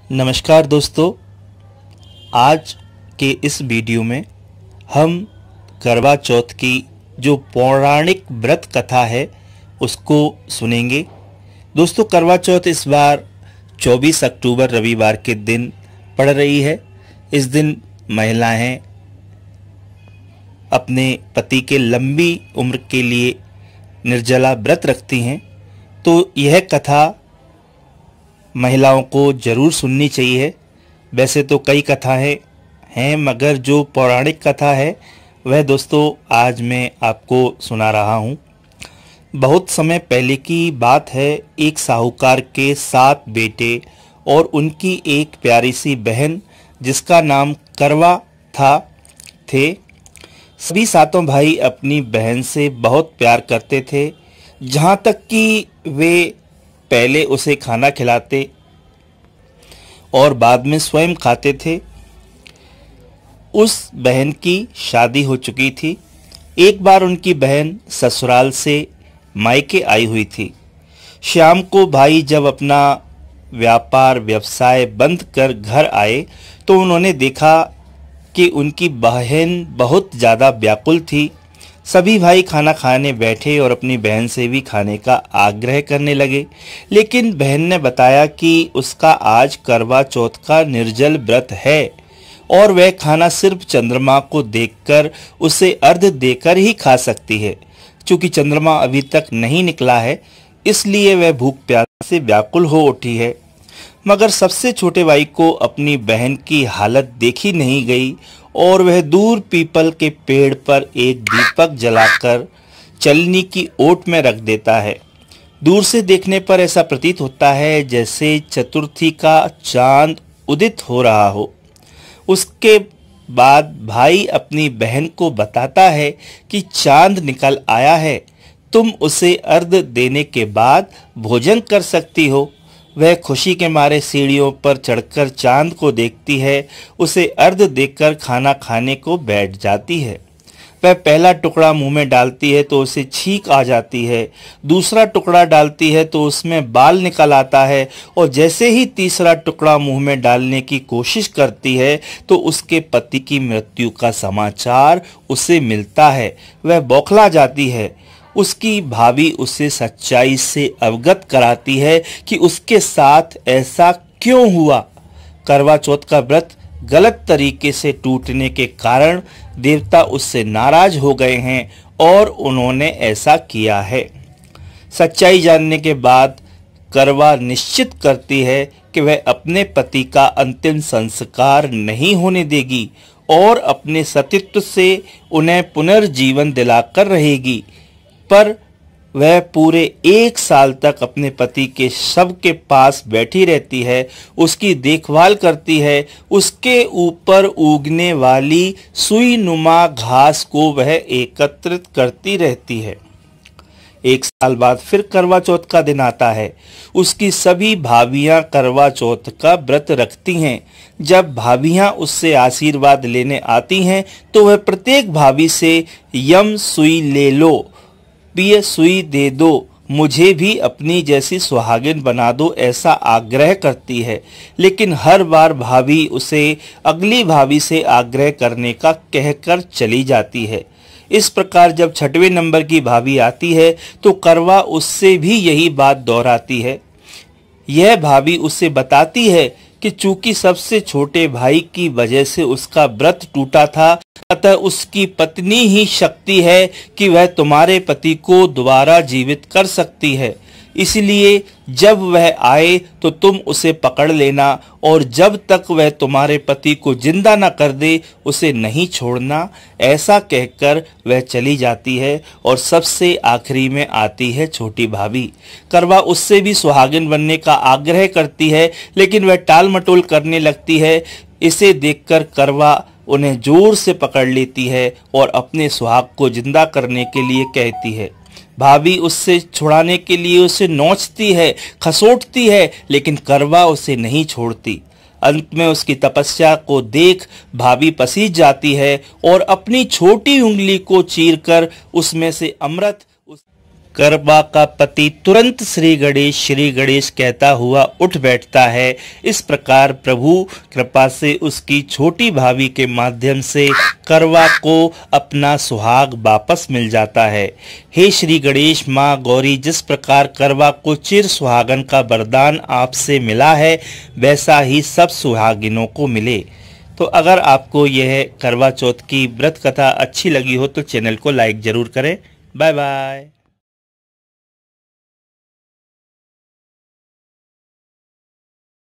नमस्कार दोस्तों, आज के इस वीडियो में हम करवा चौथ की जो पौराणिक व्रत कथा है उसको सुनेंगे। दोस्तों, करवा चौथ इस बार 24 अक्टूबर रविवार के दिन पड़ रही है। इस दिन महिलाएं अपने पति के लंबी उम्र के लिए निर्जला व्रत रखती हैं। तो यह कथा महिलाओं को ज़रूर सुननी चाहिए। वैसे तो कई कथाएं हैं, मगर जो पौराणिक कथा है वह दोस्तों आज मैं आपको सुना रहा हूँ। बहुत समय पहले की बात है। एक साहूकार के 7 बेटे और उनकी एक प्यारी सी बहन जिसका नाम करवा थे। सभी 7 भाई अपनी बहन से बहुत प्यार करते थे, जहाँ तक कि वे पहले उसे खाना खिलाते और बाद में स्वयं खाते थे। उस बहन की शादी हो चुकी थी। एक बार उनकी बहन ससुराल से मायके आई हुई थी। शाम को भाई जब अपना व्यापार व्यवसाय बंद कर घर आए तो उन्होंने देखा कि उनकी बहन बहुत ज़्यादा व्याकुल थी। सभी भाई खाना खाने बैठे और अपनी बहन से भी खाने का आग्रह करने लगे, लेकिन बहन ने बताया कि उसका आज करवा चौथ का निर्जल व्रत है और वह खाना सिर्फ चंद्रमा को देखकर उसे अर्घ्य देकर ही खा सकती है। चूँकि चंद्रमा अभी तक नहीं निकला है, इसलिए वह भूख प्यास से व्याकुल हो उठी है। मगर सबसे छोटे भाई को अपनी बहन की हालत देखी नहीं गई और वह दूर पीपल के पेड़ पर एक दीपक जलाकर चलनी की ओट में रख देता है। दूर से देखने पर ऐसा प्रतीत होता है जैसे चतुर्थी का चांद उदित हो रहा हो। उसके बाद भाई अपनी बहन को बताता है कि चांद निकल आया है, तुम उसे अर्घ्य देने के बाद भोजन कर सकती हो। वह खुशी के मारे सीढ़ियों पर चढ़कर चांद को देखती है, उसे अर्घ्य देकर खाना खाने को बैठ जाती है। वह पहला टुकड़ा मुंह में डालती है तो उसे छींक आ जाती है, दूसरा टुकड़ा डालती है तो उसमें बाल निकल आता है और जैसे ही तीसरा टुकड़ा मुंह में डालने की कोशिश करती है तो उसके पति की मृत्यु का समाचार उसे मिलता है। वह बौखला जाती है। उसकी भाभी उसे सच्चाई से अवगत कराती है कि उसके साथ ऐसा क्यों हुआ। करवा चौथ का व्रत गलत तरीके से टूटने के कारण देवता उससे नाराज हो गए हैं और उन्होंने ऐसा किया है। सच्चाई जानने के बाद करवा निश्चित करती है कि वह अपने पति का अंतिम संस्कार नहीं होने देगी और अपने सतीत्व से उन्हें पुनर्जीवन दिलाकर रहेगी। पर वह पूरे 1 साल तक अपने पति के शव के पास बैठी रहती है, उसकी देखभाल करती है। उसके ऊपर उगने वाली सुई नुमा घास को वह एकत्रित करती रहती है। 1 साल बाद फिर करवा चौथ का दिन आता है। उसकी सभी भाभियां करवा चौथ का व्रत रखती हैं। जब भाभियां उससे आशीर्वाद लेने आती हैं तो वह प्रत्येक भाभी से यम सुई ले लो, प्रिय सुई दे दो, मुझे भी अपनी जैसी सुहागिन बना दो, ऐसा आग्रह करती है। लेकिन हर बार भाभी उसे अगली भाभी से आग्रह करने का कहकर चली जाती है। इस प्रकार जब 6वें नंबर की भाभी आती है तो करवा उससे भी यही बात दोहराती है। यह भाभी उसे बताती है कि चूंकि सबसे छोटे भाई की वजह से उसका व्रत टूटा था, अतः उसकी पत्नी ही शक्ति है कि वह तुम्हारे पति को दोबारा जीवित कर सकती है। इसलिए जब वह आए तो तुम उसे पकड़ लेना और जब तक वह तुम्हारे पति को जिंदा न कर दे उसे नहीं छोड़ना। ऐसा कहकर वह चली जाती है और सबसे आखिरी में आती है छोटी भाभी। करवा उससे भी सुहागिन बनने का आग्रह करती है, लेकिन वह टाल मटोल करने लगती है। इसे देखकर करवा उन्हें जोर से पकड़ लेती है और अपने सुहाग को जिंदा करने के लिए कहती है। भाभी उससे छुड़ाने के लिए उसे नोचती है, खसोटती है, लेकिन करवा उसे नहीं छोड़ती। अंत में उसकी तपस्या को देख भाभी पसीज जाती है और अपनी छोटी उंगली को चीरकर उसमें से अमृत करवा का पति तुरंत श्री गणेश कहता हुआ उठ बैठता है। इस प्रकार प्रभु कृपा से उसकी छोटी भाभी के माध्यम से करवा को अपना सुहाग वापस मिल जाता है। हे श्री गणेश, माँ गौरी, जिस प्रकार करवा को चिर सुहागन का वरदान आपसे मिला है वैसा ही सब सुहागिनों को मिले। तो अगर आपको यह करवा चौथ की व्रत कथा अच्छी लगी हो तो चैनल को लाइक जरूर करें। Bye bye.